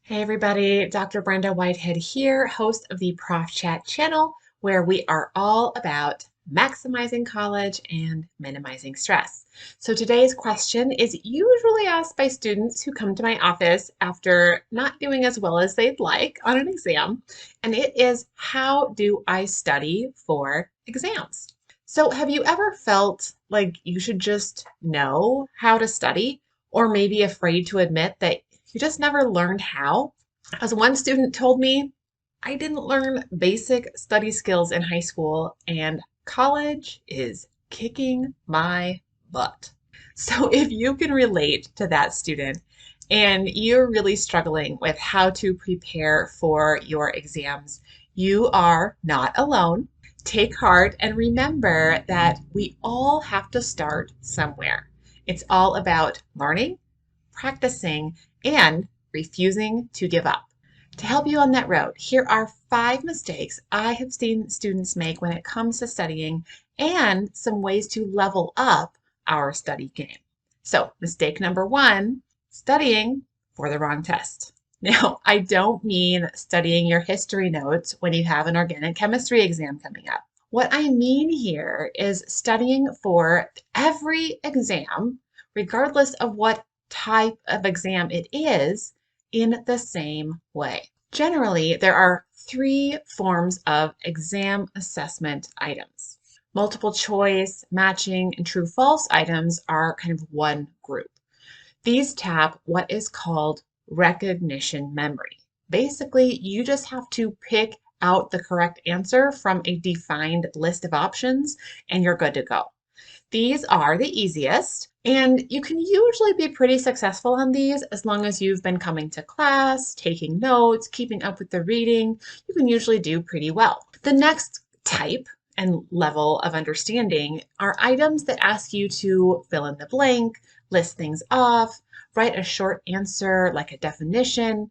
Hey everybody, Dr. Brenda Whitehead here, host of the Prof Chat channel, where we are all about maximizing college and minimizing stress. So today's question is usually asked by students who come to my office after not doing as well as they'd like on an exam, and it is, how do I study for exams? So have you ever felt like you should just know how to study, or maybe afraid to admit that you just never learned how? As one student told me, I didn't learn basic study skills in high school, and college is kicking my butt. So if you can relate to that student and you're really struggling with how to prepare for your exams, you are not alone. Take heart and remember that we all have to start somewhere. It's all about learning, practicing, and refusing to give up. To help you on that road, here are 5 mistakes I have seen students make when it comes to studying and some ways to level up our study game. So, mistake number 1, studying for the wrong test. Now, I don't mean studying your history notes when you have an organic chemistry exam coming up. What I mean here is studying for every exam, regardless of what type of exam it is, in the same way. Generally, there are 3 forms of exam assessment items. Multiple choice, matching, and true false items are kind of one group. These tap what is called recognition memory. Basically, you just have to pick out the correct answer from a defined list of options and you're good to go. These are the easiest, and you can usually be pretty successful on these as long as you've been coming to class, taking notes, keeping up with the reading. You can usually do pretty well. The next type and level of understanding are items that ask you to fill in the blank, list things off, write a short answer like a definition.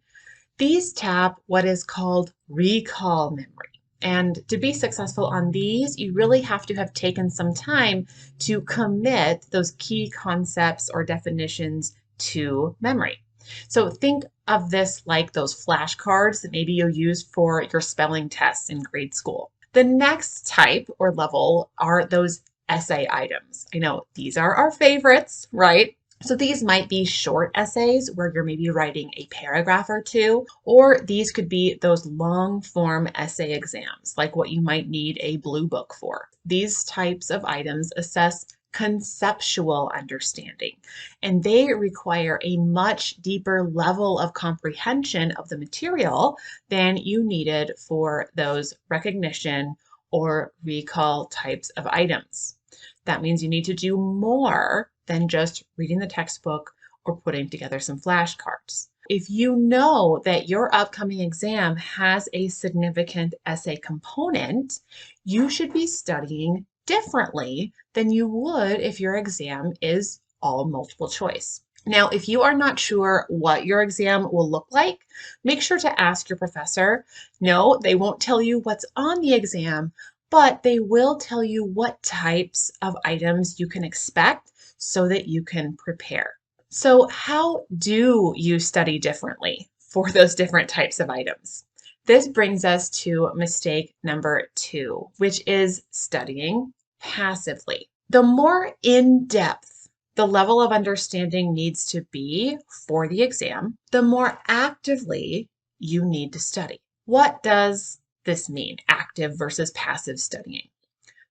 These tap what is called recall memory. And to be successful on these, you really have to have taken some time to commit those key concepts or definitions to memory. So think of this like those flashcards that maybe you use for your spelling tests in grade school. The next type or level are those essay items. I know these are our favorites, right? So these might be short essays where you're maybe writing a paragraph or two, or these could be those long form essay exams, like what you might need a blue book for. These types of items assess conceptual understanding, and they require a much deeper level of comprehension of the material than you needed for those recognition or recall types of items. That means you need to do more than just reading the textbook or putting together some flashcards. If you know that your upcoming exam has a significant essay component, you should be studying differently than you would if your exam is all multiple choice. Now, if you are not sure what your exam will look like, make sure to ask your professor. No, they won't tell you what's on the exam, but they will tell you what types of items you can expect so that you can prepare. So how do you study differently for those different types of items? This brings us to mistake number 2, which is studying passively. The more in-depth the level of understanding needs to be for the exam, the more actively you need to study. What does this mean, active versus passive studying?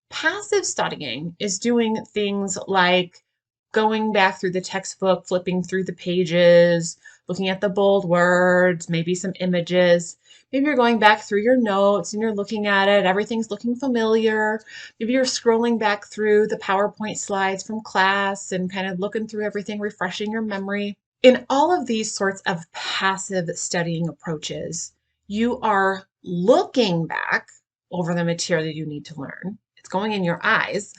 Passive studying is doing things like going back through the textbook, flipping through the pages, looking at the bold words, maybe some images. Maybe you're going back through your notes and you're looking at it, everything's looking familiar. Maybe you're scrolling back through the PowerPoint slides from class and kind of looking through everything, refreshing your memory. In all of these sorts of passive studying approaches, you are looking back over the material that you need to learn. It's going in your eyes,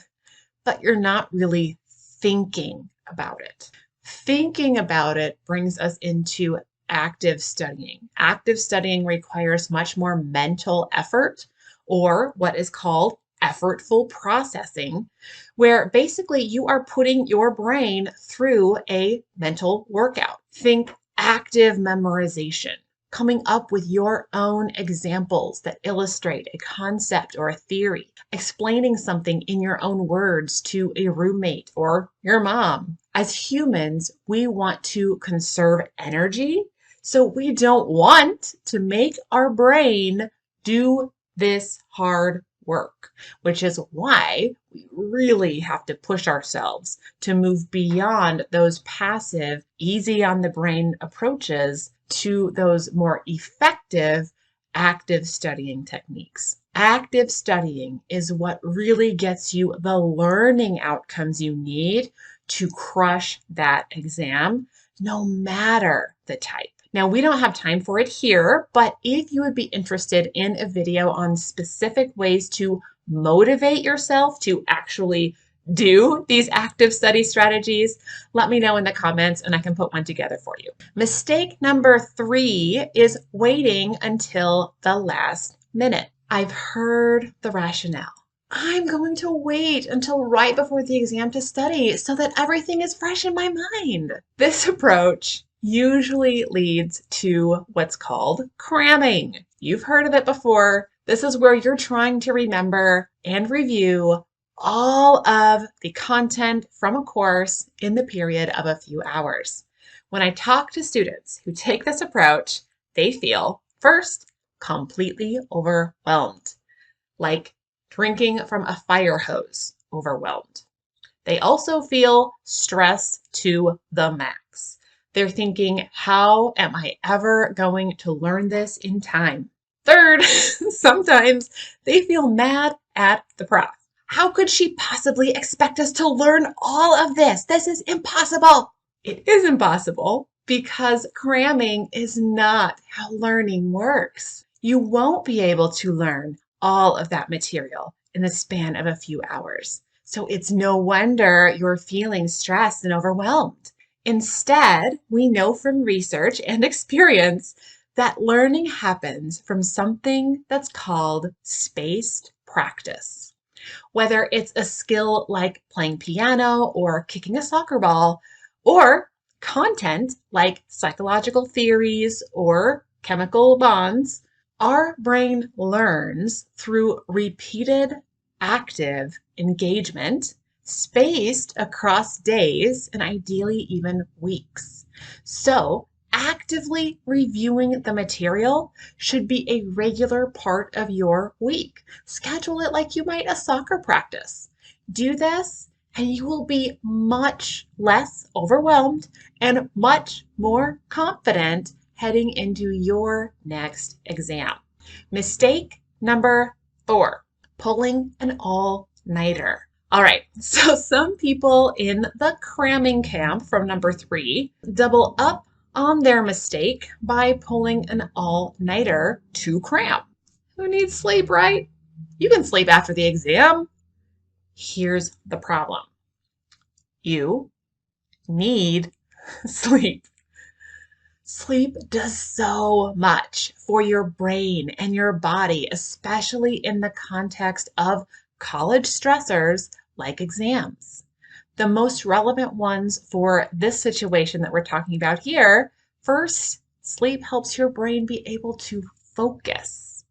but you're not really thinking about it. Thinking about it brings us into active studying. Active studying requires much more mental effort, or what is called effortful processing, where basically you are putting your brain through a mental workout. Think active memorization. coming up with your own examples that illustrate a concept or a theory, explaining something in your own words to a roommate or your mom. As humans, we want to conserve energy, so we don't want to make our brain do this hard work, which is why we really have to push ourselves to move beyond those passive, easy on the brain approaches to those more effective active studying techniques. Active studying is what really gets you the learning outcomes you need to crush that exam, no matter the type. Now, we don't have time for it here, but if you would be interested in a video on specific ways to motivate yourself to actually do these active study strategies, let me know in the comments and I can put one together for you. Mistake number 3 is waiting until the last minute. I've heard the rationale. I'm going to wait until right before the exam to study so that everything is fresh in my mind. This approach usually leads to what's called cramming. You've heard of it before. This is where you're trying to remember and review all of the content from a course in the period of a few hours. When I talk to students who take this approach, they feel, first, completely overwhelmed, like drinking from a fire hose overwhelmed. They also feel stress to the max. They're thinking, how am I ever going to learn this in time? Third, sometimes they feel mad at the prof. How could she possibly expect us to learn all of this? This is impossible. It is impossible because cramming is not how learning works. You won't be able to learn all of that material in the span of a few hours. So it's no wonder you're feeling stressed and overwhelmed. Instead, we know from research and experience that learning happens from something that's called spaced practice. Whether it's a skill like playing piano or kicking a soccer ball, or content like psychological theories or chemical bonds, our brain learns through repeated active engagement spaced across days and ideally even weeks. So, actively reviewing the material should be a regular part of your week. Schedule it like you might a soccer practice. Do this and you will be much less overwhelmed and much more confident heading into your next exam. Mistake number 4, pulling an all-nighter. All right, so some people in the cramming camp from number 3 double up on their mistake by pulling an all-nighter to cram. Who needs sleep, right? You can sleep after the exam. Here's the problem. You need sleep. Sleep does so much for your brain and your body, especially in the context of college stressors like exams. The most relevant ones for this situation that we're talking about here, first, sleep helps your brain be able to focus.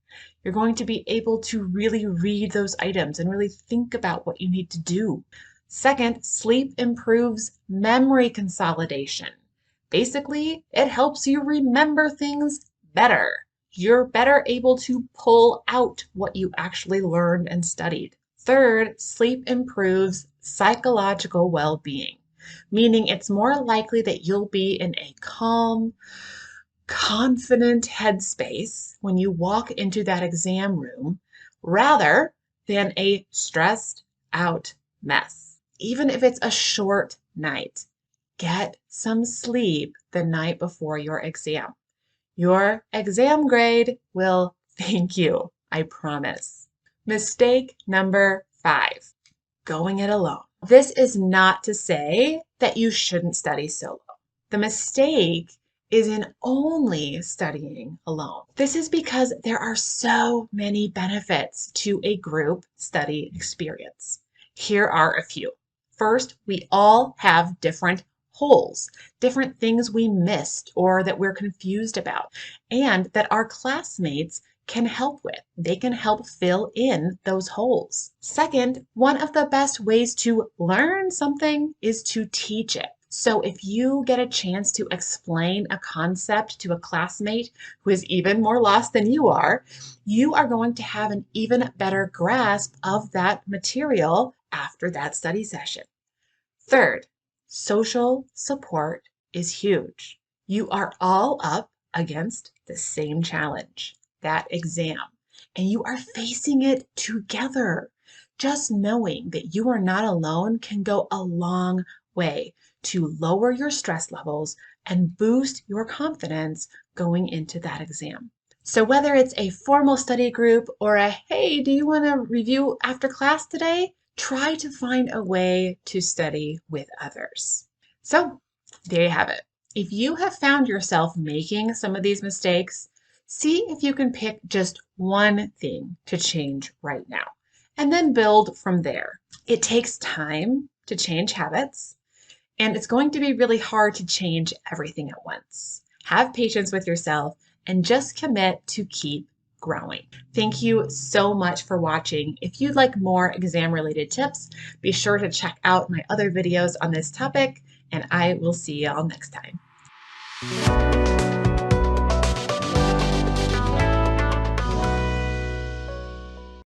You're going to be able to really read those items and really think about what you need to do. Second, sleep improves memory consolidation. Basically, it helps you remember things better. You're better able to pull out what you actually learned and studied. Third, sleep improves psychological well-being, meaning it's more likely that you'll be in a calm, confident headspace when you walk into that exam room rather than a stressed out mess. Even if it's a short night, get some sleep the night before your exam. Your exam grade will thank you, I promise. Mistake number 5, going it alone. This is not to say that you shouldn't study solo. The mistake is in only studying alone. This is because there are so many benefits to a group study experience. Here are a few. First, we all have different holes, different things we missed or that we're confused about, and that our classmates can help with. They can help fill in those holes. Second, one of the best ways to learn something is to teach it. So if you get a chance to explain a concept to a classmate who is even more lost than you are going to have an even better grasp of that material after that study session. Third, social support is huge. You are all up against the same challenge, that exam, and you are facing it together. Just knowing that you are not alone can go a long way to lower your stress levels and boost your confidence going into that exam. So whether it's a formal study group or a, hey, do you want to review after class today? Try to find a way to study with others. So there you have it. If you have found yourself making some of these mistakes, see if you can pick just one thing to change right now, and then build from there. It takes time to change habits, and it's going to be really hard to change everything at once. Have patience with yourself and just commit to keep growing. Thank you so much for watching. If you'd like more exam-related tips, be sure to check out my other videos on this topic, and I will see y'all next time.